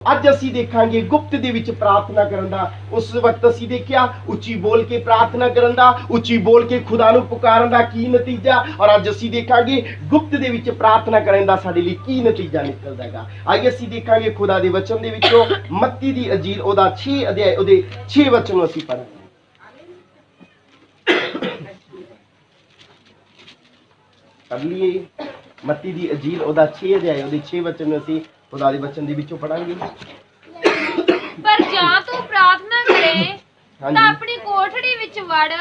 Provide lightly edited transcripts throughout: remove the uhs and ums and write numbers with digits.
ਅੱਜ ਅਸੀਂ ਦੇਖਾਂਗੇ ਗੁਪਤ ਦੇ ਵਿੱਚ ਪ੍ਰਾਰਥਨਾ ਕਰਨ ਦਾ। ਉਸ ਵਕਤ ਅਸੀਂ ਦੇਖਿਆ ਉੱਚੀ ਬੋਲ ਕੇ ਪ੍ਰਾਰਥਨਾ ਕਰਨ ਦਾ, ਉੱਚੀ ਬੋਲ ਕੇ ਖੁਦਾ ਨੂੰ ਪੁਕਾਰਨ ਦਾ ਕੀ ਨਤੀਜਾ, ਔਰ ਅੱਜ ਅਸੀਂ ਦੇਖਾਂਗੇ ਗੁਪਤ ਦੇ ਵਿੱਚ ਪ੍ਰਾਰਥਨਾ ਕਰਨ ਦਾ ਸਾਡੇ ਲਈ ਕੀ ਨਤੀਜਾ ਨਿਕਲਦਾ ਹੈਗਾ। ਆइए ਅਸੀਂ ਦੇਖਾਂਗੇ ਖੁਦਾ ਦੇ ਵਚਨ ਦੇ ਵਿੱਚੋਂ ਮੱਤੀ ਦੀ ਅੰਜੀਲ ਉਹਦਾ 6 ਅਧਿਆਇ ਉਹਦੇ 6 ਵਚਨ ਨੂੰ ਅਸੀਂ ਪੜ੍ਹਾਂਗੇ। ਪੜ੍ਹ ਲਈਏ ਮੱਤੀ ਦੀ ਅੰਜੀਲ ਉਹਦਾ 6 ਅਧਿਆਇ ਉਹਦੇ 6 ਵਚਨ ਨੂੰ ਅਸੀਂ खुदा दे वचन दे विचों पढ़ांगे। पर जां तू प्रार्थना करे तां अपनी कोठड़ी विच वड़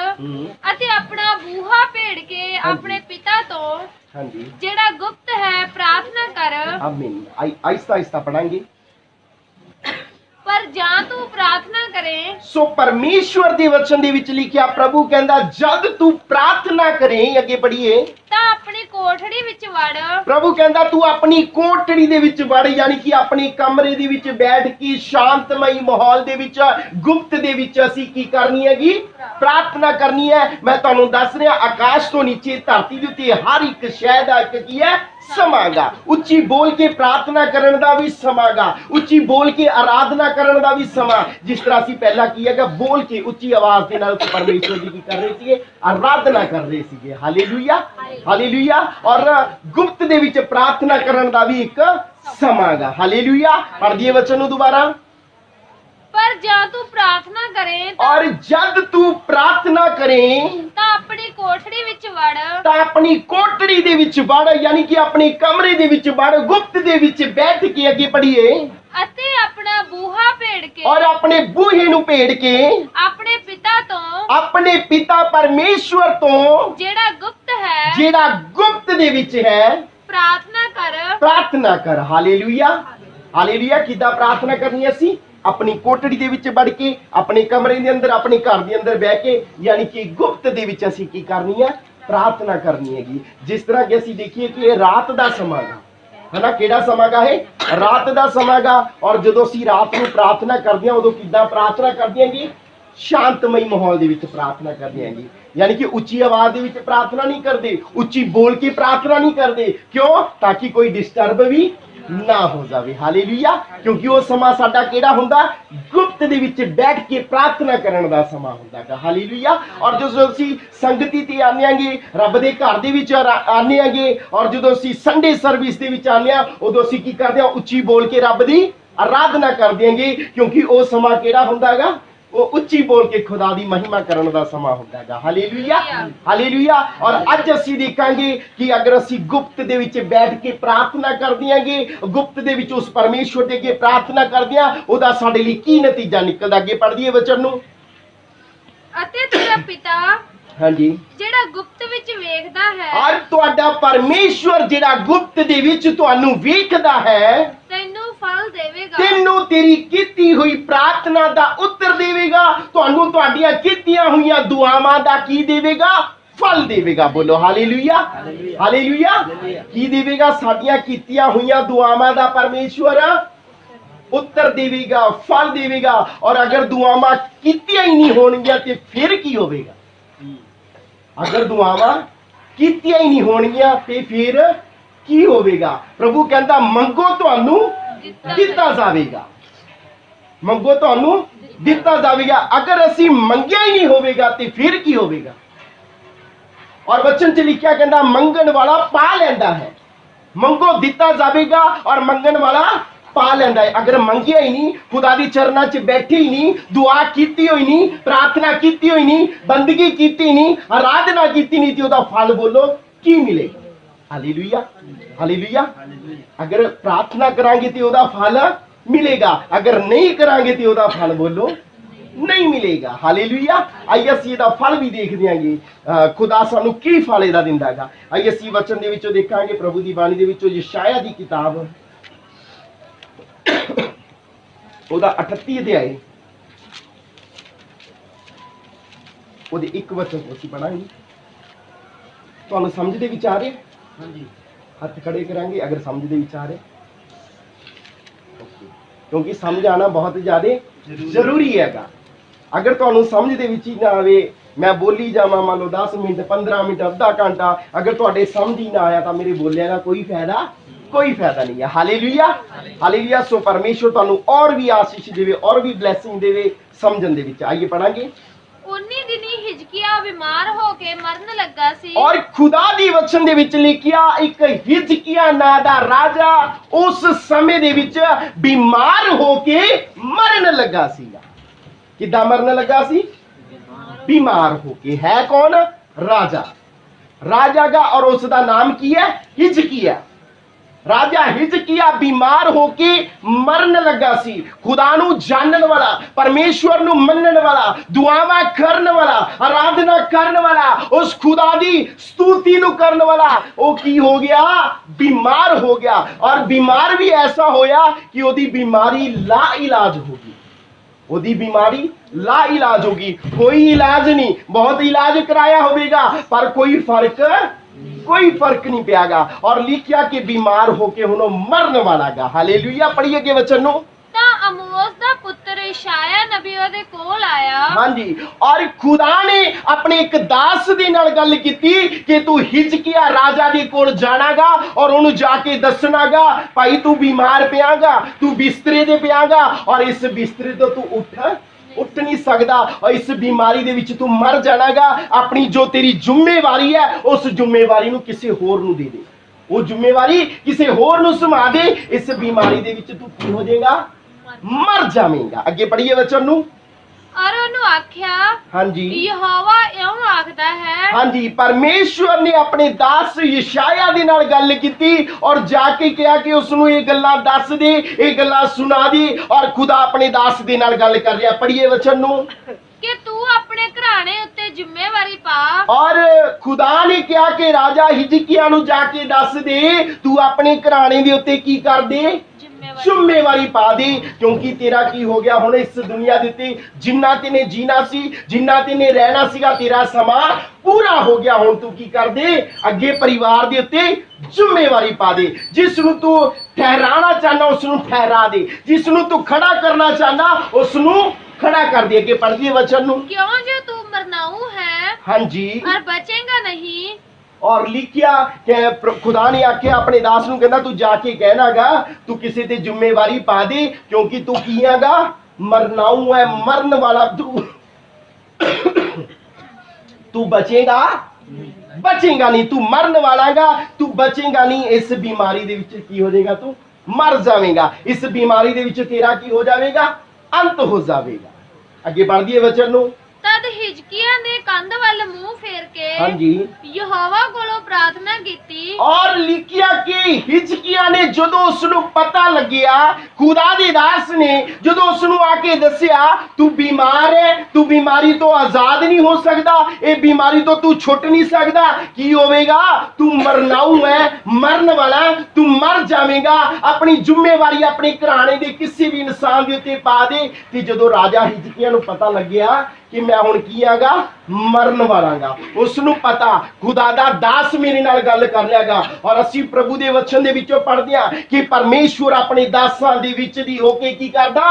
अते अपना बूहा भेड़ के अपने पिता तो जेड़ा गुप्त है प्रार्थना कर। आमीन। आहिस्ता आहिस्ता पढ़ांगे। पर जां तू प्रार्थना करे सो परमेश्वर दे वचन दे विच लिखिया प्रभु कहंदा जद तू प्रार्थना करे, अगे पढ़िए, तां अपनी कोठड़ी विच वड़। प्रभु कहंदा तू अपनी कोठड़ी दे विच वड़, यानी कि अपने कमरे दे विच बैठ के शांतमई माहौल दे विच गुप्त दे विच असीं की करनी हैगी, प्रार्थना करनी है। मैं तुहानूं दस रहा आकाश तो नीचे धरती दे उत्ते हर एक शै दा इक की है समागा। उच्ची बोल के प्रार्थना करन दा भी समागा, उच्ची बोल के आराधना करन दा भी समा। जिस तरह असीं पहला की हैगा बोल के उच्ची आवाज दे नाल परमेश्वर जी की कर रहे थे, आराधना कर रहे थे। Hallelujah hallelujah. और गुप्त दे विच प्रार्थना करन दा भी एक समागा। हालेलुया। पढ़ दिए वचन नूं दोबारा। पर जां तू प्रार्थना करे और जद तू प्रार्थना करे तां अपनी कोठड़ी विच वड़, तां अपनी कोठड़ी दे विच वड़, यानी कि अपने कमरे दे विच वड़, गुप्त दे विच बैठ के, अगे पढ़िए, अते अपना बूहा भेड़ के, और अपने बूहे नूं भेड़ के अपने पिता तो, अपने पिता परमेश्वर तो जेड़ा गुप्त है, जेड़ा गुप्त दे विच है, प्रार्थना कर। प्रार्थना कर। Hallelujah hallelujah. किदां प्रार्थना करनी है असीं? अपनी कोठड़ी दे विच वड़ के, अपने कमरे दे अंदर, अपने घर दे अंदर बैठ के, यानी कि गुप्त दे विच असीं की करनी है? प्रार्थना करनी हैगी। जिस तरह कि असीं देखिए कि ये रात दा समां है ना, केड़ा समां है? रात दा समां। और जदों असीं रात नूं प्रार्थना करदे हां उदों किदां प्रार्थना करदे हां? शांतमई माहौल दे विच प्रार्थना करदे हां, यानी कि उच्ची आवाज दे विच प्रार्थना नहीं करदे, उच्ची बोल के प्रार्थना नहीं करदे। क्यों? ताकि कोई डिस्टर्ब भी ना हो जावे। हालेलुया। क्योंकि वो समा साडा केड़ा हुंदा? गुप्त दे विच बैठ के प्रार्थना करन दा समा हुंदा है। हालेलुया। और जो असीं संगति ते आने आंगे, रब दे घर दे विच आने आंगे, और जो असीं संडे सर्विस दे विच आने आ, उदों असीं की करदे हां? उच्ची बोल के रब दी आराधना कर देंगे, क्योंकि वो समा केड़ा हुंदा हैगा? वो उच्ची बोल के खुदा दी महिमा करने का समा होता है। Hallelujah hallelujah. और अज असीं देखांगे कि अगर असीं गुप्त दे विच बैठ के प्रार्थना कर दियांगे, गुप्त दे विच उस परमेश्वर दे अगे प्रार्थना कर दियां, ओदा साडे लई की नतीजा निकलदा। अगे पढ़ दिए वचन नूं। अते तेरा पिता हाँ जी, जेड़ा गुप्त विच वेखदा है, और तुहाडा परमेश्वर जेड़ा गुप्त दे विच तुहानू वेखदा है, तैनू फल देवेगा, तेनू तेरी कीती हुई प्रार्थना दा उत्तर देवेगा, तुहानू तुहाडीआं कीतियां हुईआं दुआवां दा की देवेगा? फल देवेगा। बोलो हालेलुया हालेलुया। की देवेगा? साडीआं कीतियां हुईआं दुआवां दा परमेश्वर उत्तर देवेगा, फल देवेगा। और अगर दुआवां कीतियां ही नहीं होणगीआं ते फिर की होवेगा? अगर दुआवां कीतियां ही नहीं होणगीआं ते फिर की होवेगा? प्रभु कहंदा मंगो तुहानू दिता जावेगा, मंगो तुहानू दिता जावेगा। अगर असीं मंगिया ही नहीं होवेगा ते फिर की होवेगा? और वचन च लिखिया कहंदा मंगण वाला पा लैंदा है, मंगो दिता जावेगा, और मंगण वाला पा लैंदा है। अगर मंगिया ही नहीं, खुदा दी चरनां च बैठे ही नहीं, दुआ कीती होई नहीं, प्रार्थना कीती होई नहीं, बंदगी कीती नहीं, आराधना कीती नहीं, ते ओदा फल बोलो की मिलेगा? Hallelujah hallelujah. अगर प्रार्थना करांगे तो ओदा फल मिलेगा, अगर नहीं करांगे तो ओदा फल बोलो नहीं मिलेगा। हालेलुया। आइए असीं इहदा फल भी देख दियांगे, खुदा सानू की फल इहदा दिंदा हैगा। आइए असीं वचन दे विचों देखांगे, प्रभु दी बाणी दे विचों यशाया दी किताब ਉਹਦਾ 38 ਅਧਿਆਇ ਉਹਦੇ ਇੱਕ ਵਚਨ ਅਸੀਂ ਪੜਾਂਗੇ। ਤੁਹਾਨੂੰ ਸਮਝ ਦੇ ਵਿੱਚ ਆ ਰਹੇ? ਹਾਂਜੀ, ਹੱਥ ਖੜੇ ਕਰਾਂਗੇ ਅਗਰ ਸਮਝ ਦੇ ਵਿੱਚ ਆ ਰਹੇ, ਕਿਉਂਕਿ ਸਮਝ ਆਣਾ ਬਹੁਤ ਜ਼ਿਆਦਾ ਜ਼ਰੂਰੀ ਹੈਗਾ। ਅਗਰ ਤੁਹਾਨੂੰ ਸਮਝ ਦੇ ਵਿੱਚ ਹੀ ਨਾ ਆਵੇ, मैं बोली जावा मान लो 10 मिनट 15 मिनट अद्धा घंटा, अगर तुहाडे समझ ही ना आया तो मेरे बोलिया का कोई फायदा कोई फायदा नहीं है। Hallelujah, hallelujah. सो परमेश्वर तुहानू और भी आशीष देवे, और भी ब्लैसिंग देवे समझण दे विच। आइए पढ़ांगे। उन्नी दिनी हिजकिया बीमार होके मरन लगा सी और खुदा दी वचन दे विच लिखिया एक हिजकिया ना दा राजा उस समय दे विच बीमार होके मरन लगा सीगा। किदां मरन लगा सी? बीमार होके। है कौन? राजा, राजा का, और उसका नाम की है? हिजकिया। राजा हिजकिया बीमार होके मरन लगा सी। खुदा नू जानन वाला, परमेश्वर नू मनन वाला, दुआवां करन वाला, आराधना करन वाला, उस खुदा दी स्तुति नू करन वाला, वो की हो गया? बीमार हो गया। और बीमार भी ऐसा होया कि ओदी बीमारी ला इलाज होगी। ओदी बीमारी ला इलाज होगी। कोई इलाज नहीं, बहुत इलाज कराया होगा पर कोई फर्क नहीं पियागा। और लिखिया कि बीमार होके हुनो मरन वाला गा। हालेलुया। पढ़िए के वचन नो। ਤਾਂ ਅਮੋਸ ਦਾ ਪੁੱਤਰ ਇਸ਼ਾਇਆ ਨਬੀ ਉਹਦੇ ਕੋਲ ਆਇਆ। हाँ जी। और खुदा ने अपने एक दास दे नाल गल कीती कि तू हिजकिया राजा दे कोल जाणागा और उन्हें जाके दसनागा भाई तू बीमार पियागा, तू बिस्तरे दे पियागा और इस बिस्तरे तो तू उठ नहीं सकदा और इस बीमारी दे विच तू मर जाणागा। अपनी जो तेरी जिम्मेवारी है उस जिम्मेवारी नू किसी होर नू दे दे, वो जिम्मेवारी किसी होर नू समा दे। इस बीमारी दे विच तू की हो जाएगा? मर जावेगा। अगे पढ़िए वचन नू। और ਉਹਨੂੰ ਆਖਿਆ हाँ जी, ਯਹੋਵਾ ਇਉਂ ਆਖਦਾ ਹੈ हाँ जी। परमेश्वर ने अपने दास यशाया दे नाल गल कीती और जाके कहा कि उसनू ये गल्लां दस दे, ये गल्लां सुना दे। और खुदा अपने दास दे नाल गल कर रहा। पढ़िए वचन नू। ਕਿ ਤੂੰ ਆਪਣੇ ਘਰਾਣੇ ਉੱਤੇ ਜ਼ਿੰਮੇਵਾਰੀ ਪਾ। और खुदा ने कहा कि राजा हिजकिया नू जाके दस दे तू अपने घराने दे उत्ते की कर दे? जिम्मेवारी पा दे। क्योंकि तेरा की हो गया हुण इस दुनिया दे उत्ते जिन्ना तेने जीना सी, जिन्ना तेने रहना सीगा, तेरा समा पूरा हो गया। हुण तू की कर दे? अगे परिवार दे उत्ते जिम्मेवारी पा दे। जिसनू तू ठहराना चाहना उसनू ठहरा दे, जिसनू तू खड़ा करना चाहना उसनू खड़ा कर दे। अगे पढ़ दिए वचन नू। क्यों जो तू मरनाऊ है हाँ जी। और बचेगा नहीं। और लिखिया कि खुदा ने आके अपने दास नू कहना तू जाके कहनागा तू किसी ते जिम्मेवारी पा दे क्योंकि तू कीआगा मरनाऊ है, मरन वाला तू बचेगा नहीं, तू मरन वाला गा, तू बचेगा नहीं। इस बीमारी दे विच की हो जाएगा? तू मर जाएगा। इस बीमारी दे विच तेरा की हो जाएगा? अंत हो जाएगा। अगे बढ़ दिए वचन नू। तद हिजकिया ने कंध वाल मुंह फेर के हाँ जी यहोवा कोलों प्रार्थना कीती। और लिखिया कि हिजकिया ने जदों उसनू पता लगिया, खुदा दे दास ने जदों उसनू आके दसिया तू बीमार है, तू बीमारी तो आजाद नहीं हो सकता, ये बीमारी तो तू छुट नहीं सकता, की होवेगा? तू मरनाऊ है, मरन वाला, तू मर जावेगा। अपनी जिम्मेवारी अपने घराने दे किसी भी इंसान दे उत्ते पा दे। ते जदों राजा हिजकिया नू पता लगिया कि मैं हुण की आगा मरन वालागा, उसनू पता खुदा दा दास मेरे नाल गल कर रहागा। और असीं प्रभु दे वचन दे विचों पढ़दे हां कि परमेश्वर अपने दासां दे विच दी होके की करदा?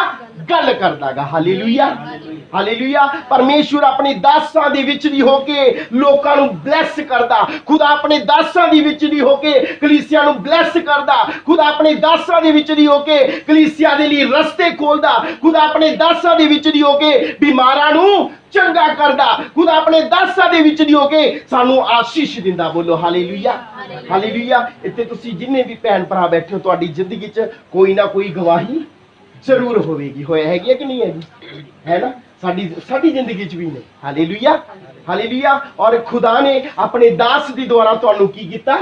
गल करदागा। Hallelujah, hallelujah. परमेश्वर अपने दासां दे विच दी होके लोकां नू ब्लैस करदा। खुदा अपने दासां दे विच दी होके कलीसिया नू ब्लैस करदा। खुदा अपने दासां दे विच दी होके कलीसिया दे लई रस्ते खोलदा। खुदा अपने दासां दे विच दी होके बीमारां नू चंगा करदा। खुदा अपने दासां दे विच दी होके सानू आशीष दिंदा। बोलो हालेलुया, हालेलुया। इत्थे तुसीं जिन्ने भी भैन भरा बैठे हो तुहाडी जिंदगी च कोई ना कोई गवाही जरूर होवेगी। होया हैगी कि नहीं हैगी? है ना? साडी जिंदगी च भी नहीं। Hallelujah, hallelujah. और खुदा ने अपने दास दे द्वारा तुहानू की कीता?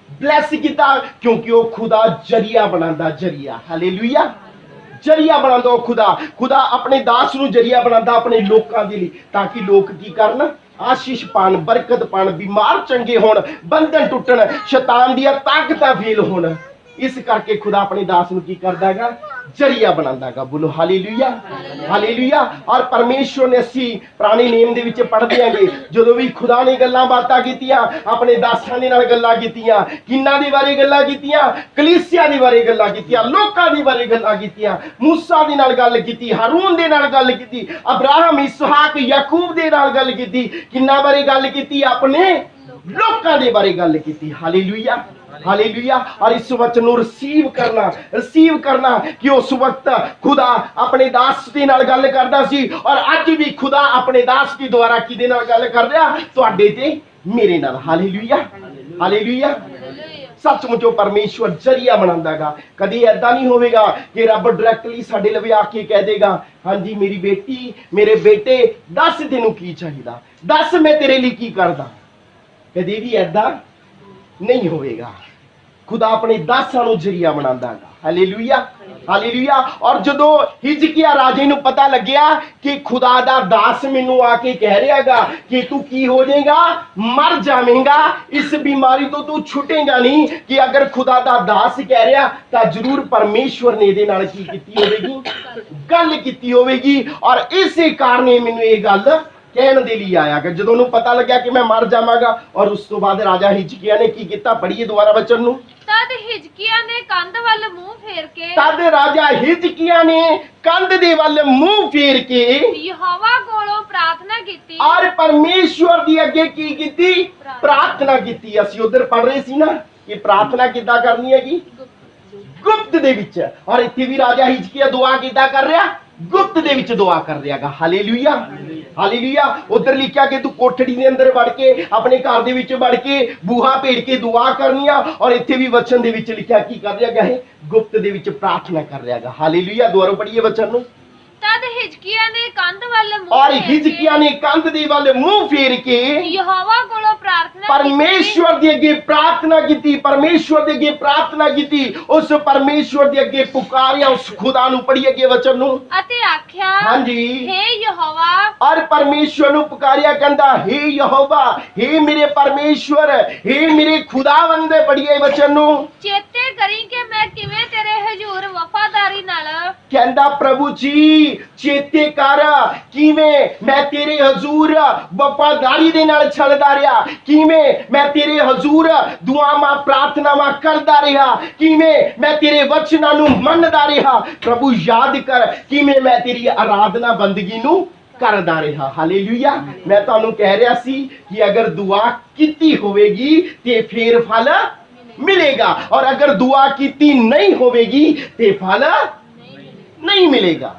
ब्लैस कीता। क्योंकि वो खुदा जरिया बनांदा। जरिया, हालेलुया। जरिया बनांदा खुदा अपने दास नू जरिया बनांदा अपने लोकां दे लई, ताकि लोग की करन? आशीष पान, बरकत पान, बीमार चंगे होण, बंधन टुटण, शैतान दी ताकतां फेल होण। इस करके खुदा अपने दास नू की करदागा? जरिया बनांदागा। बोलो हालेलुया, हालेलुया। और परमेश्वर ने असी पुराने नियम दे विच पढ़दे आंगे जदों भी खुदा ने गल्लां बातां कीतियां अपने दासां दे नाल गल्लां कीतियां, किन्नां दे बारे गल्लां कीतियां? कलीसिया दे बारे गल्लां कीतियां, लोकां दे बारे गल्लां कीतियां। मूसा दे नाल गल कीती, हारून दे नाल गल कीती, अब्राहम, इसहाक, याकूब दे नाल गल कीती। किन्नां बारे गल कीती? अपने लोकां दे बारे गल कीती। Hallelujah, hallelujah. और इस वचन ਨੂੰ ਰਿਸੀਵ ਕਰਨਾ ਕਿ ਉਸ ਵਕਤ ਖੁਦਾ ਆਪਣੇ ਦਾਸ ਦੇ ਨਾਲ ਗੱਲ ਕਰਦਾ ਸੀ ਔਰ ਅੱਜ ਵੀ ਖੁਦਾ ਆਪਣੇ ਦਾਸ ਦੇ ਦੁਆਰਾ ਕਿਹਦੇ ਨਾਲ ਗੱਲ ਕਰ ਰਿਹਾ? ਤੁਹਾਡੇ ਤੇ ਮੇਰੇ ਨਾਲ। Hallelujah hallelujah. सचमुच परमेश्वर जरिया बनांदागा। कदी ऐदा नहीं होवेगा कि रब डायरैक्टली साडे लवे आके कह देगा हाँ जी मेरी बेटी मेरे बेटे दस तेनू की चाहिदा, दस मैं तेरे लिए की करदा। कदी भी ऐदा नहीं होवेगा। खुदा अपने दासां नू जरिया बनांदागा। Hallelujah hallelujah. और जदों हिजकिया राजे नू पता लग्या कि खुदा दा दास मैनू आके कह रहागा कि तू की हो जाएगा, मर जावेगा, इस बीमारी तो तू छुटेगा नहीं, कि अगर खुदा दा दास कह रहा तो जरूर परमेश्वर ने इहदे नाल की कीती होवेगी, गल कीती होवेगी। और इसे कारण मैनू ये गल कहने दे लिए आया कि जदों नूं पता लग्या कि मैं मर जावांगा। और उस तो बाद राजा हिजकिया ने की कीता? पढ़िए दोबारा वचन नूं। तद हिजकिया ने कंध वल मुंह फेर के तद राजा हिजकिया ने कंध दे वल मुंह फेर के यहोवा कोलों प्रार्थना कीती और परमेश्वर दी अगे की कीती? प्रार्थना कीती। असीं उधर पढ़ रहे सी ना कि प्रार्थना किद्दां करनी हैगी? गुप्त दे विच। और इत्थे भी राजा हिजकिया दुआ किद्दां कर रहा? गुप्त दे विच दुआ कर रहा। Hallelujah hallelujah. उधर लिखा कि तू कोठड़ी दे अंदर वड़ के अपने घर दे विच वड़ के बूहा भेड़ के दुआ करनी आ। और इत्थे भी वचन दे विच लिखा की कर रहा है? गुप्त दे विच प्रार्थना कर रहा। हालेलुया। दोबारा पढ़िए वचन नूं। तद हिजकिया ने कंध वल मुंह और हिजकिया ने कंध दे वल मुंह फेर के यहोवा कोलों प्रार्थना परमेश्वर दे अगे प्रार्थना कीती, परमेश्वर दे अगे प्रार्थना कीती, उस परमेश्वर दे अगे पुकारिया उस खुदा नूं। पढ़िए अगे वचन नूं। अते आख्या हां जी हे यहोवा। और परमेश्वर नूं पुकारिया कहंदा हे यहोवा, हे मेरे परमेश्वर, हे मेरे खुदावंद। पढ़िए वचन नूं। चेते करी कि मैं किवें तेरे हजूर वफादारी नाल कहंदा प्रभु जी चेते कर किवें मैं तेरे हजूर वफादारी दे नाल चलदा रहा, किवें मैं तेरे हजूर दुआवां प्रार्थनावां करदा रहा, किवें मैं तेरे वचनां नूं मनदा रहा। प्रभु याद कर किवें मैं तेरी आराधना बंदगी नूं करदा रहा। हालेलुया। मैं तुहानूं कह रहा सी कि अगर दुआ कीती होवेगी ते फिर फल मिलेगा, और अगर दुआ कीती नहीं होवेगी ते फल नहीं मिलेगा।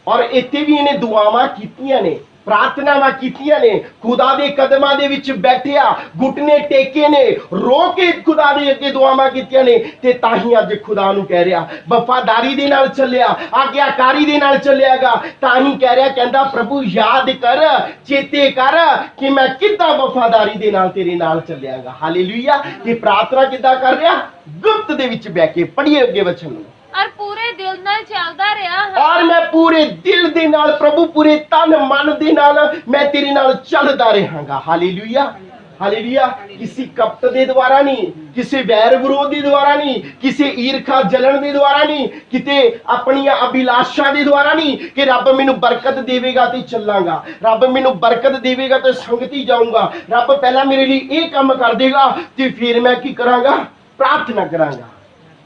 और इत्थे भी इन्हें दुआवां कीतियां ने, प्रार्थनावां कीतियां ने, खुदा दे कदमां दे विच बैठिया, घुटने टेके ने, रो के खुदा दे अगे दुआवां कीतियां ने, ते ताही अज खुदा नूं कह रहा वफादारी दे नाल चलिया, आग्याकारी दे नाल चलियागा। ताही कह रहा कहंदा प्रभु याद कर, चेते कर कि मैं किद्दां वफादारी दे नाल तेरे नाल चलियागा। हालेलुया। कि प्रार्थना किद्दां कर रहा? गुप्त दे विच बैठ के। पढ़िए अगे वचन नूं। और पूरे दिल नाल चलदा रहा और मैं पूरे दिल दे नाल प्रभु पूरे तन मन दे नाल मैं तेरे नाल चलदा रहांगा। Hallelujah hallelujah. किसी कपट दे द्वारा नहीं, किसी वैर विरोध दे द्वारा नहीं, किसी ईर्खा जलन दे द्वारा नहीं, किते अपनी अभिलाषा दे द्वारा नहीं कि रब मैनू बरकत देवेगा ते चलांगा, रब मैनू बरकत देवेगा ते संगति जाऊंगा, रब पहला मेरे लिए ये काम कर देगा ते फिर मैं की करांगा? प्रार्थना करांगा।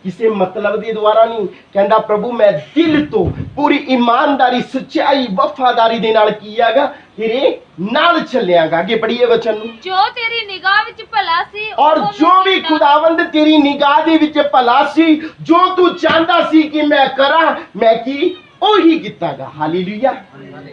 किसी मतलब के द्वारा नहीं। कहंदा प्रभु मैं दिल तो पूरी ईमानदारी सच्चाई वफादारी दे नाल कीयागा, तेरे नाल चलियागा। आगे पढ़िए वचन नूं। जो तेरी निगाह विच भला सी और जो भी खुदावंद तेरी निगाह दे विच भला सी, जो तू चाहता सी कि मैं करा, मैं की ओही कीतागा। हालेलुया।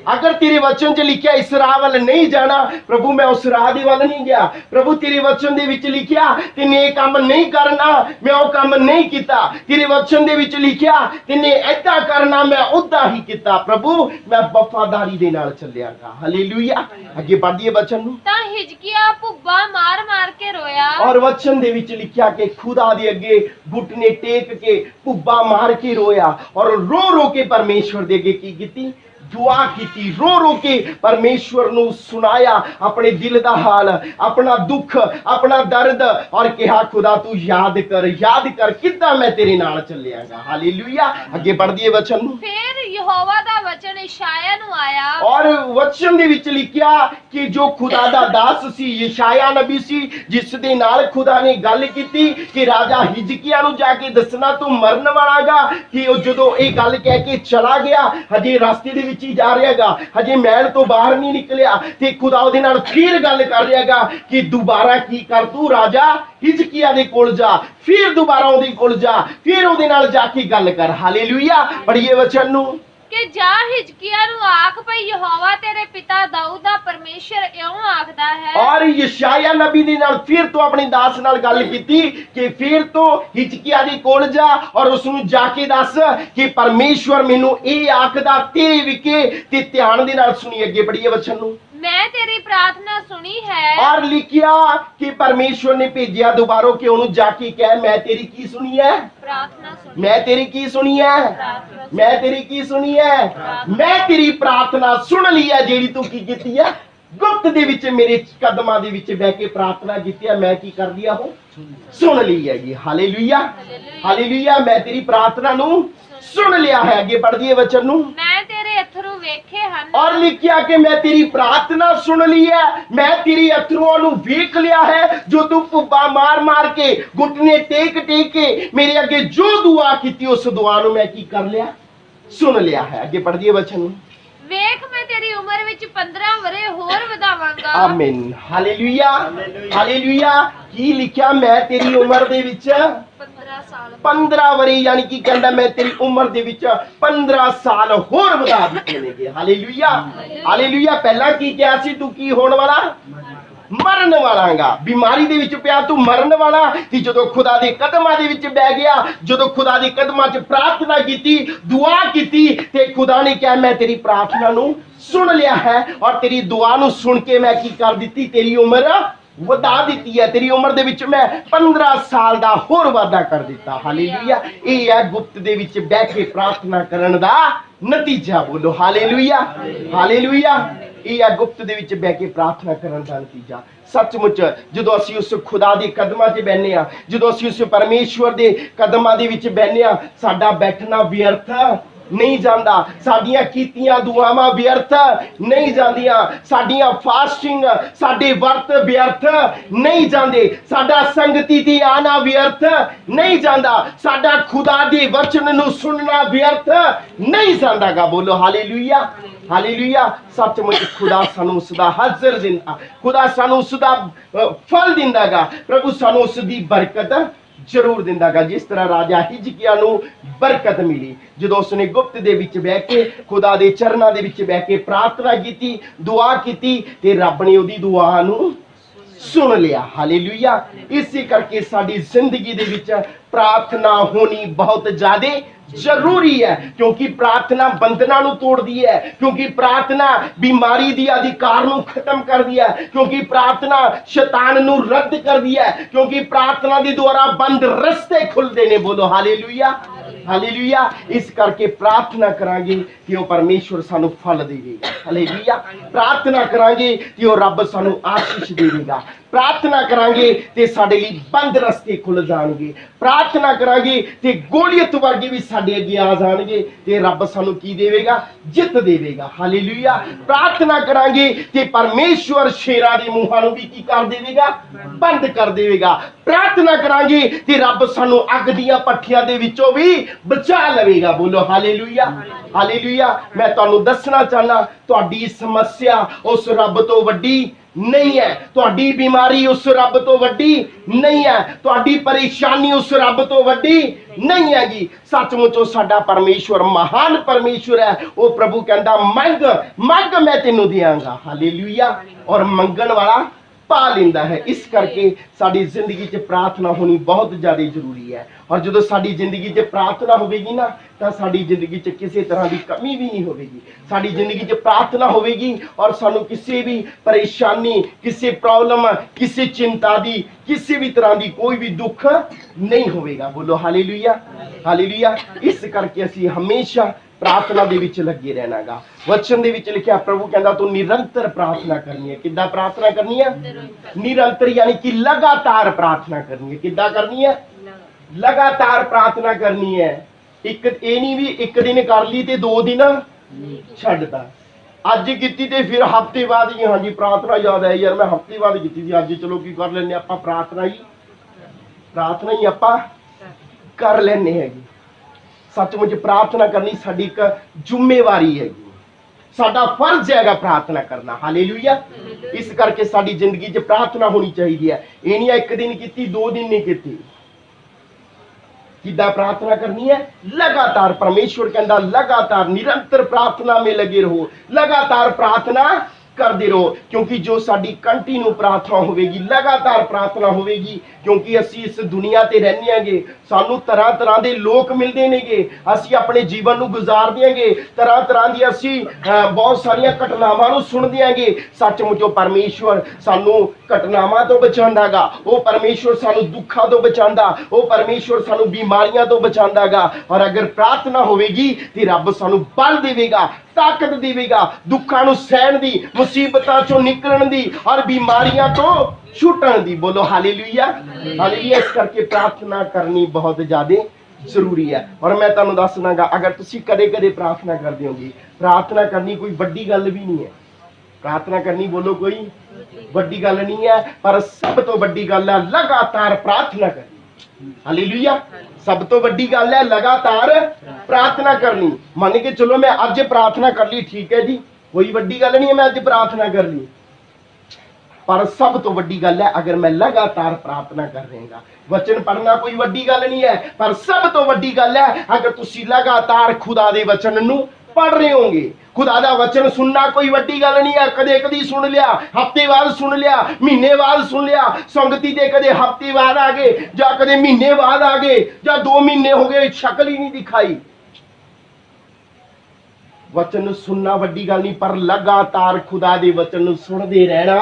अगर तेरे वचन च लिखिया इस राह वाल नहीं जाना, प्रभु मैं उस राह दे वाल नहीं गया। प्रभु तेरे वचन दे विच लिखिया तेने ये काम नहीं करना, मैं वो काम नहीं कीता। तेरे वचन दे विच लिखिया तेने ऐदा करना, मैं उदा ही कीता। प्रभु मैं वफादारी दे नाल चलियागा। हालेलुया। अगे पढ़िए वचन नूं। तां हिजकिया भुब्बा मार मार के रोया। और वचन दे विच लिखिया कि खुदा दे अगे घुटने टेक के भुब्बा मार के रोया, और रो रो के परमेश्वर दे अगे की कीती? दुआ की। रो रो के परमेश्वर नूं सुनाया अपने दिल दा हाल, अपना दुख, अपना दर्द, और कहा खुदा तू याद कर किद्दां मैं तेरे नाल चलियागा। हालेलुया। अगे बढ़ दिए वचन नूं। फिर यहोवा दा ਵਚਨ ਇਸ਼ਾਇਆ ਨੂੰ ਆਇਆ ਔਰ ਵਚਨ ਦੇ ਵਿੱਚ ਲਿਖਿਆ ਕਿ ਜੋ ਖੁਦਾ ਦਾ ਦਾਸ ਸੀ, ਯਸ਼ਾਇਆ ਨਬੀ ਸੀ, ਜਿਸ ਦੇ ਨਾਲ ਖੁਦਾ ਨੇ ਗੱਲ ਕੀਤੀ ਕਿ ਰਾਜਾ ਹਿਜਕੀਆ ਨੂੰ ਜਾ ਕੇ ਦੱਸਣਾ ਤੂੰ ਮਰਨ ਵਾਲਾਗਾ, ਕਿ ਉਹ ਜਦੋਂ ਇਹ ਗੱਲ ਕਹਿ ਕੇ ਚਲਾ ਗਿਆ, ਹਜੇ ਰਸਤੇ ਦੇ ਵਿੱਚ ਹੀ ਜਾ ਰਿਹਾਗਾ, ਹਜੇ ਮਹਿਲ ਤੋਂ ਬਾਹਰ ਨਹੀਂ ਨਿਕਲਿਆ, ਤੇ ਖੁਦਾ ਉਹਦੇ ਨਾਲ ਫਿਰ ਗੱਲ ਕਰ ਰਿਹਾਗਾ ਕਿ ਦੁਬਾਰਾ ਕੀ ਕਰ, ਤੂੰ ਰਾਜਾ ਹਿਜਕੀਆ ਦੇ ਕੋਲ ਜਾ, ਫਿਰ ਦੁਬਾਰਾ ਉਹਦੇ ਕੋਲ ਜਾ, ਫਿਰ ਉਹਦੇ ਨਾਲ ਜਾ ਕੇ ਗੱਲ ਕਰ। ਹਾਲੇਲੂਇਆ। ਪੜ੍ਹੀਏ ਵਚਨ ਨੂੰ ਕਿ ਜਾ ਹਿਜਕੀਆ ਨੂੰ ਆਖ ਭਈ ਯਹੋਵਾ ਤੇਰੇ ਪਿਤਾ ਦਾਊਦ ਦਾ ਪਰਮੇਸ਼ਰ ਇਉਂ ਆਖਦਾ ਹੈ। ਔਰ ਯਸ਼ਾਇਆ ਨਬੀ ਦੇ ਨਾਲ ਫਿਰ ਤੋਂ ਆਪਣੇ ਦਾਸ ਨਾਲ ਗੱਲ ਕੀਤੀ ਕਿ ਫਿਰ ਤੋਂ ਹਿਜਕੀਆ ਦੇ ਕੋਲ ਜਾ ਔਰ ਉਸ ਨੂੰ ਜਾ ਕੇ ਦੱਸ ਕਿ ਪਰਮੇਸ਼ਵਰ ਮੈਨੂੰ ਇਹ ਆਖਦਾ ਤੇਰੇ ਵਿਕੇ, ਤੇ ਧਿਆਨ ਦੇ ਨਾਲ ਸੁਣੀ। ਅੱਗੇ ਪੜ੍ਹੀਏ ਵਚਨ ਨੂੰ। ਮੈਂ ਤੇਰੀ ਪ੍ਰਾਰਥਨਾ ਸੁਣੀ ਹੈ। ਔਰ ਲਿਖਿਆ ਕਿ ਪਰਮੇਸ਼ਵਰ ਨੇ ਭੇਜਿਆ ਦੁਬਾਰਾ ਕਿ ਉਹਨੂੰ ਜਾ ਕੇ ਕਹਿ ਮੈਂ ਤੇਰੀ ਕੀ ਸੁਣੀ ਹੈ, ਪ੍ਰਾਰਥਨਾ ਸੁਣੀ। ਮੈਂ ਤੇਰੀ ਕੀ ਸੁਣੀ ਹੈ, ਮੈਂ ਤੇਰੀ ਕੀ ਸੁਣੀ ਹੈ, ਮੈਂ ਤੇਰੀ ਪ੍ਰਾਰਥਨਾ ਸੁਣ ਲਈ ਹੈ ਜਿਹੜੀ ਤੂੰ ਕੀ ਕੀਤੀ ਹੈ, ਗੁਪਤ ਦੇ ਵਿੱਚ ਮੇਰੇ ਕਦਮਾਂ ਦੇ ਵਿੱਚ ਬਹਿ ਕੇ ਪ੍ਰਾਰਥਨਾ ਕੀਤੀ ਹੈ, ਮੈਂ ਕੀ ਕਰ ਲਿਆ ਉਹ ਸੁਣ ਲਈ ਹੈਗੀ। Hallelujah, hallelujah. ਮੈਂ ਤੇਰੀ ਪ੍ਰਾਰਥਨਾ ਨੂੰ ਸੁਣ ਲਿਆ ਹੈ। ਅੱਗੇ ਪੜ੍ਹ ਦਈਏ ਵਚਨ ਨੂੰ। ਮੈਂ ਤੇਰੇ ਅਥਰੂ ਵੇਖੇ ਹਨ। ਔਰ ਲਿਖਿਆ ਕਿ ਮੈਂ ਤੇਰੀ ਪ੍ਰਾਰਥਨਾ ਸੁਣ ਲਈ ਹੈ, ਮੈਂ ਤੇਰੀ ਅਥਰੂਆਂ ਨੂੰ ਵੇਖ ਲਿਆ ਹੈ, ਜੋ ਤੂੰ ਭੁੱਬਾ ਮਾਰ ਮਾਰ ਕੇ ਘੁਟਨੇ ਟੇਕ ਟੇਕ ਕੇ ਮੇਰੇ ਅੱਗੇ ਜੋ ਦੁਆ ਕੀਤੀ ਉਸ ਦੁਆ ਨੂੰ ਮੈਂ ਕੀ ਕਰ ਲਿਆ, ਸੁਣ ਲਿਆ ਹੈ। ਅੱਗੇ ਪੜ੍ਹ ਦਈਏ ਵਚਨ ਨੂੰ। ਵੇਖ ਮੈਂ ਤੇਰੀ ਉਮਰ ਵਿੱਚ 15 ਵਰੇ ਹੋਰ ਵਧਾਵਾਂਗਾ। ਆਮੀਨ। Hallelujah, hallelujah. ਕੀ ਲਿਖਿਆ, ਮੈਂ ਤੇਰੀ ਉਮਰ ਦੇ ਵਿੱਚ 15 ਸਾਲ 15 ਵਰੇ, ਯਾਨੀ ਕਿ ਕਹਿੰਦਾ ਮੈਂ ਤੇਰੀ ਉਮਰ ਦੇ ਵਿੱਚ 15 ਸਾਲ ਹੋਰ ਵਧਾ ਦਿੱਤੇ ਨੇਗੇ। Hallelujah, hallelujah. ਪਹਿਲਾਂ ਕੀ ਕਿਹਾ ਸੀ, ਤੂੰ ਕੀ ਹੋਣ ਵਾਲਾ, ਮਰਨ ਵਾਲਾਗਾ, ਬਿਮਾਰੀ ਦੇ ਵਿੱਚ ਪਿਆ ਤੂੰ ਮਰਨ ਵਾਲਾ, ਤੇ ਜਦੋਂ ਖੁਦਾ ਦੇ ਕਦਮਾਂ ਦੇ ਵਿੱਚ ਬਹਿ ਗਿਆ, ਜਦੋਂ ਖੁਦਾ ਦੇ ਕਦਮਾਂ 'ਚ ਪ੍ਰਾਰਥਨਾ ਕੀਤੀ, ਦੁਆ ਕੀਤੀ, ਤੇ ਖੁਦਾ ਨੇ ਕਿਹਾ ਮੈਂ ਤੇਰੀ ਪ੍ਰਾਰਥਨਾ ਨੂੰ ਸੁਣ ਲਿਆ ਹੈ, ਔਰ ਤੇਰੀ ਦੁਆ ਨੂੰ ਸੁਣ ਕੇ ਮੈਂ ਕੀ ਕਰ ਦਿੱਤੀ, ਤੇਰੀ ਉਮਰ ਵਧਾ ਦਿੱਤੀ ਹੈ, ਤੇਰੀ ਉਮਰ ਦੇ ਵਿੱਚ ਮੈਂ 15 ਸਾਲ ਦਾ ਹੋਰ ਵਾਧਾ ਕਰ ਦਿੱਤਾ। ਹਾਲੇਲੂਇਆ। ਇਹ ਹੈ ਗੁਪਤ ਦੇ ਵਿੱਚ ਬਹਿ ਕੇ ਪ੍ਰਾਰਥਨਾ ਕਰਨ ਦਾ ਨਤੀਜਾ। ਬੋਲੋ ਹਾਲੇਲੂਇਆ, ਹਾਲੇਲੂਇਆ। ਇਹ ਹੈ ਗੁਪਤ ਦੇ ਵਿੱਚ ਬਹਿ ਕੇ ਪ੍ਰਾਰਥਨਾ ਕਰਨ ਦਾ ਨਤੀਜਾ। ਸੱਚਮੁੱਚ ਜਦੋਂ ਅਸੀਂ ਉਸ ਖੁਦਾ ਦੇ ਕਦਮਾਂ 'ਚ ਬਹਿੰਦੇ ਹਾਂ, ਜਦੋਂ ਅਸੀਂ ਉਸ ਪਰਮੇਸ਼ਵਰ ਦੇ ਕਦਮਾਂ ਦੇ ਵਿੱਚ ਬਹਿੰਦੇ ਹਾਂ, ਸਾਡਾ ਬੈਠਣਾ ਵਿਅਰਥ ਨਹੀਂ ਜਾਂਦਾ, ਸਾਡੀਆਂ ਕੀਤੀਆਂ ਦੁਆਵਾਂ ਵਿਅਰਥ ਨਹੀਂ ਜਾਂਦੀਆਂ, ਸਾਡੀਆਂ ਫਾਸਟਿੰਗ, ਸਾਡੇ ਵਰਤ ਵਿਅਰਥ ਨਹੀਂ ਜਾਂਦੇ, ਸਾਡਾ ਸੰਗਤੀ ਤੇ ਆਣਾ ਵਿਅਰਥ ਨਹੀਂ ਜਾਂਦਾ, ਸਾਡਾ ਖੁਦਾ ਦੇ ਵਚਨ ਨੂੰ ਸੁਣਨਾ ਵਿਅਰਥ ਨਹੀਂ ਜਾਂਦਾਗਾ। ਬੋਲੋ ਹਾਲੇਲੂਇਆ, ਹਾਲੇਲੂਇਆ। ਸੱਚਮੁੱਚ ਖੁਦਾ ਸਾਨੂੰ ਉਸ ਦਾ ਹਾਜ਼ਰ ਦਿੰਦਾ, ਖੁਦਾ ਸਾਨੂੰ ਉਸ ਦਾ ਫਲ ਦਿੰਦਾਗਾ, ਪ੍ਰਭੂ ਸਾਨੂੰ ਉਸ ਦੀ ਬਰਕਤ ਜ਼ਰੂਰ ਦਿੰਦਾਗਾ। ਜਿਸ ਤਰ੍ਹਾਂ ਰਾਜਾ ਹਿਜਕੀਆ ਨੂੰ ਬਰਕਤ ਮਿਲੀ ਜਦੋਂ ਉਸਨੇ ਗੁਪਤ ਦੇ ਵਿੱਚ ਬਹਿ ਕੇ ਖੁਦਾ ਦੇ ਚਰਨਾਂ ਦੇ ਵਿੱਚ ਬਹਿ ਕੇ ਪ੍ਰਾਰਥਨਾ ਕੀਤੀ, ਦੁਆ ਕੀਤੀ, ਤੇ ਰੱਬ ਨੇ ਉਹਦੀ ਦੁਆ ਨੂੰ ਸੁਣ ਲਿਆ। ਹਾਲੇਲੂਇਆ। ਇਸੇ ਕਰਕੇ ਸਾਡੀ ਜ਼ਿੰਦਗੀ ਦੇ ਵਿੱਚ ਪ੍ਰਾਰਥਨਾ ਹੋਣੀ ਬਹੁਤ ਜ਼ਿਆਦਾ ਜ਼ਰੂਰੀ ਹੈ, ਕਿਉਂਕਿ ਪ੍ਰਾਰਥਨਾ ਬੰਧਨਾਂ ਨੂੰ ਤੋੜਦੀ ਹੈ, ਕਿਉਂਕਿ ਪ੍ਰਾਰਥਨਾ ਬਿਮਾਰੀ ਦੀ ਅਧਿਕਾਰ ਨੂੰ ਖਤਮ ਕਰਦੀ ਹੈ, ਕਿਉਂਕਿ ਪ੍ਰਾਰਥਨਾ ਸ਼ੈਤਾਨ ਨੂੰ ਰੱਦ ਕਰਦੀ ਹੈ, ਕਿਉਂਕਿ ਪ੍ਰਾਰਥਨਾ ਦੇ ਦੁਆਰਾ ਬੰਦ ਰਸਤੇ ਖੁੱਲਦੇ ਨੇ। ਬੋਲੋ ਹਾਲੇਲੂਇਆ, ਹਾਲੇਲੂਇਆ। ਇਸ ਕਰਕੇ ਪ੍ਰਾਰਥਨਾ ਕਰਾਂਗੇ ਕਿ ਉਹ ਪਰਮੇਸ਼ਵਰ ਸਾਨੂੰ ਫਲ ਦੇਵੇਗਾ। ਹਾਲੇਲੂਇਆ। ਪ੍ਰਾਰਥਨਾ ਕਰਾਂਗੇ ਕਿ ਉਹ ਰੱਬ ਸਾਨੂੰ ਆਸ਼ੀਸ਼ ਦੇਵੇਗਾ। ਪ੍ਰਾਰਥਨਾ ਕਰਾਂਗੇ ਤੇ ਸਾਡੇ ਲਈ ਬੰਦ ਰਸਤੇ ਖੁੱਲ ਜਾਣਗੇ। ਪ੍ਰਾਰਥਨਾ ਕਰਾਂਗੇ ਤੇ ਗੋਲੀਅਤ ਵਰਗੇ ਵੀ ਸਾਡੇ ਅੱਗੇ ਆ ਜਾਣਗੇ, ਤੇ ਰੱਬ ਸਾਨੂੰ ਕੀ ਦੇਵੇਗਾ, ਜਿੱਤ ਦੇਵੇਗਾ। ਹਾਲੇਲੂਇਆ। ਪ੍ਰਾਰਥਨਾ ਕਰਾਂਗੇ ਤੇ ਪਰਮੇਸ਼ਵਰ ਸ਼ੇਰਾਂ ਦੇ ਮੂੰਹਾਂ ਨੂੰ ਵੀ ਕੀ ਕਰ ਦੇਵੇਗਾ, ਬੰਦ ਕਰ ਦੇਵੇਗਾ। ਪ੍ਰਾਰਥਨਾ ਕਰਾਂਗੇ ਤੇ ਰੱਬ ਸਾਨੂੰ ਅੱਗ ਦੀਆਂ ਭੱਠੀਆਂ ਦੇ ਵਿੱਚੋਂ ਵੀ ਬਚਾ ਲਵੇਗਾ। ਬੋਲੋ ਹਾਲੇਲੂਇਆ, ਹਾਲੇਲੂਇਆ। ਮੈਂ ਤੁਹਾਨੂੰ ਦੱਸਣਾ ਚਾਹਨਾ, ਤੁਹਾਡੀ ਸਮੱਸਿਆ ਉਸ ਰੱਬ ਤੋਂ ਵੱਡੀ ਨਹੀਂ ਹੈ, ਤੁਹਾਡੀ ਬਿਮਾਰੀ ਉਸ ਰੱਬ ਤੋਂ ਵੱਡੀ ਨਹੀਂ ਹੈ, ਤੁਹਾਡੀ ਪਰੇਸ਼ਾਨੀ ਉਸ ਰੱਬ ਤੋਂ ਵੱਡੀ ਨਹੀਂ ਹੈਗੀ। ਸੱਚਮੁੱਚ ਉਹ ਸਾਡਾ ਪਰਮੇਸ਼ਵਰ ਮਹਾਨ ਪਰਮੇਸ਼ਵਰ ਹੈ। ਉਹ ਪ੍ਰਭੂ ਕਹਿੰਦਾ ਮੰਗ ਮੰਗ ਮੈਂ ਤੈਨੂੰ ਦਿਆਂਗਾ। ਹਾਲੇਲੂਇਆ। ਔਰ ਮੰਗਣ ਵਾਲਾ ਪਾ ਲੈਂਦਾ ਹੈ। ਇਸ ਕਰਕੇ ਸਾਡੀ ਜ਼ਿੰਦਗੀ 'ਚ ਪ੍ਰਾਰਥਨਾ ਹੋਣੀ ਬਹੁਤ ਜ਼ਿਆਦਾ ਜ਼ਰੂਰੀ ਹੈ। ਔਰ ਜਦੋਂ ਸਾਡੀ ਜ਼ਿੰਦਗੀ 'ਚ ਪ੍ਰਾਰਥਨਾ ਹੋਵੇਗੀ ਨਾ, ਤਾਂ ਸਾਡੀ ਜ਼ਿੰਦਗੀ 'ਚ ਕਿਸੇ ਤਰ੍ਹਾਂ ਦੀ ਕਮੀ ਵੀ ਨਹੀਂ ਹੋਵੇਗੀ। ਸਾਡੀ ਜ਼ਿੰਦਗੀ 'ਚ ਪ੍ਰਾਰਥਨਾ ਹੋਵੇਗੀ ਔਰ ਸਾਨੂੰ ਕਿਸੇ ਵੀ ਪਰੇਸ਼ਾਨੀ, ਕਿਸੇ ਪ੍ਰੋਬਲਮ, ਕਿਸੇ ਚਿੰਤਾ ਦੀ, ਕਿਸੇ ਵੀ ਤਰ੍ਹਾਂ ਦੀ ਕੋਈ ਵੀ ਦੁੱਖ ਨਹੀਂ ਹੋਵੇਗਾ। ਬੋਲੋ ਹਾਲੇਲੂਇਆ, ਹਾਲੇਲੂਇਆ। ਇਸ ਕਰਕੇ ਅਸੀਂ ਹਮੇਸ਼ਾ ਪ੍ਰਾਰਥਨਾ ਦੇ ਵਿੱਚ ਲੱਗੇ ਰਹਿਣਾਗਾ। ਵਚਨ ਦੇ ਵਿੱਚ ਲਿਖਿਆ, ਪ੍ਰਭੂ ਕਹਿੰਦਾ ਤੂੰ ਨਿਰੰਤਰ ਪ੍ਰਾਰਥਨਾ ਕਰਨੀ ਹੈ। ਕਿੱਦਾਂ ਪ੍ਰਾਰਥਨਾ ਕਰਨੀ ਹੈ? ਨਿਰੰਤਰ, ਯਾਨੀ ਕਿ ਲਗਾਤਾਰ ਪ੍ਰਾਰਥਨਾ ਕਰਨੀ ਹੈ। ਕਿੱਦਾਂ ਕਰਨੀ ਹੈ? ਲਗਾਤਾਰ ਪ੍ਰਾਰਥਨਾ ਕਰਨੀ ਹੈ। ਇੱਕ ਇਹ ਨਹੀਂ ਵੀ ਇੱਕ ਦਿਨ ਕਰ ਲਈ ਤੇ 2 ਦਿਨ ਛੱਡਤਾ। ਅੱਜ ਕੀਤੀ ਤੇ ਫਿਰ ਹਫਤੇ ਬਾਅਦ ਹੀ ਹਾਂਜੀ ਪ੍ਰਾਰਥਨਾ ਯਾਦ ਆਈ ਯਾਰ ਮੈਂ ਹਫਤੇ ਬਾਅਦ ਕੀਤੀ ਸੀ, ਅੱਜ ਚਲੋ ਕੀ ਕਰ ਲੈਂਦੇ ਆਪਾਂ ਪ੍ਰਾਰਥਨਾ ਹੀ ਆਪਾਂ ਕਰ ਲੈਂਦੇ ਹੈਗੇ। ਸੱਚਮੁੱਚ ਪ੍ਰਾਰਥਨਾ ਕਰਨੀ ਸਾਡੀ ਇੱਕ ਜ਼ਿੰਮੇਵਾਰੀ ਹੈਗੀ, ਸਾਡਾ ਫਰਜ਼ ਹੈਗਾ ਪ੍ਰਾਰਥਨਾ ਕਰਨਾ। ਹਾਲੇਲੂਇਆ। ਇਸ ਕਰਕੇ ਸਾਡੀ ਜ਼ਿੰਦਗੀ 'ਚ ਪ੍ਰਾਰਥਨਾ ਹੋਣੀ ਚਾਹੀਦੀ ਹੈ। ਇਹ ਨਹੀਂ ਇੱਕ ਦਿਨ ਕੀਤੀ 2 ਦਿਨ ਨਹੀਂ ਕੀਤੀ। किदा प्रार्थना करनी है? लगातार। परमेश्वर कहता लगातार निरंतर प्रार्थना में लगे रहो, लगातार प्रार्थना करते रहो, क्योंकि जो साडी कंटिन्यू प्रार्थना होगी, लगातार प्रार्थना होगी, क्योंकि असी इस दुनिया ते रहने आंगे, सानू तरह तरह के लोग मिलते नेगे, असी अपने जीवन नू गुजार देंगे, तरह तरह की असी बहुत सारिया घटनावां नू सुन देंगे। सचमुचो परमेश्वर सानू घटनावां तो बचांदागा, वो परमेश्वर सानू दुखा तो बचांदा, वो परमेश्वर सानू बीमारियां तो बचांदागा। और अगर प्रार्थना होगी तो रब सानू बल देवेगा, ताकत देवेगा, दुखा नू सहन दी, मुसीबतां चों निकलण दी और बीमारियां तो छुटण दी। बोलो हालेलुया। हालेलुया। इस करके प्रार्थना करनी बहुत ज्यादा जरूरी है। और मैं तुहानू दसनागा, अगर तुसी कदे कदे प्रार्थना करदे होगे, प्रार्थना करनी कोई बड़ी गल भी नहीं है। प्रार्थना करनी बोलो कोई बड़ी गल नहीं है, पर सब तो बड़ी गल है लगातार प्रार्थना करनी। हालेलुया। सब तो बड़ी गल है लगातार प्रार्थना करनी। मान के चलो मैं अज प्रार्थना कर ली, ठीक है जी, कोई बड़ी गल नहीं है मैं अज प्रार्थना कर ली, पर सब तो बड़ी गल है अगर मैं लगातार प्रार्थना कर रहेगा। वचन पढ़ना कोई बड़ी गल नहीं है, पर सब तो बड़ी गल है अगर तुसी लगातार खुदा दे वचन नू पढ़ रहे होंगे। खुदा दा वचन सुनना कोई बड़ी गल नहीं है, कदे कदी सुन लिया, हफ्ते बाद सुन लिया, महीने बाद सुन लिया, संगति दे कदे हफ्ते बाद आ गए, जा कदे महीने बाद आ गए, जा 2 महीने हो गए, शक्ल ही नहीं दिखाई। वचन सुनना बड़ी गल नहीं, पर लगातार खुदा दे वचन सुनते रहना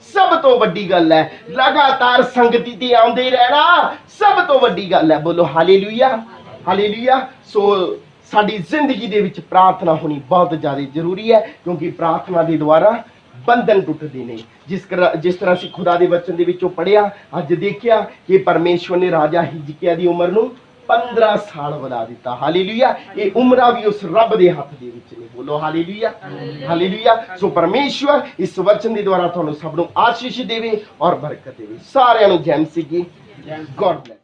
सब तो बड़ी गल है। लगातार संगति ते आंदे रहना सब तो बड़ी गल है। बोलो हालेलुया। हालेलुया। सो साडी जिंदगी दे विच प्रार्थना होनी बहुत ज़्यादा जरूरी है, क्योंकि प्रार्थना के द्वारा बंधन टुटते हैं। जिस तरह से खुदा दे वचन दे विचों पढ़िया, अज देखिया कि परमेश्वर ने राजा हिजकिया दी उम्र नूं 15 साल बढ़ा दिता। हालेलुया। ये उम्र भी उस रब दे हाथ दे विच ने। बोलो हालेलुया। हालेलुया। सो परमेश्वर इस वचन के द्वारा तुहानूं सब नूं आशीष देवे और बरकत देवे। सारिआं नूं जय मसीह की। God bless.